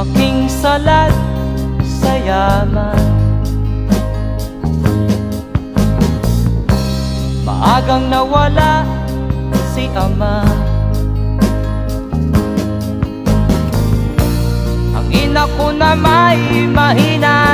aking salat sa yaman. Maagang nawala si ama. Ang ina ko na may mahina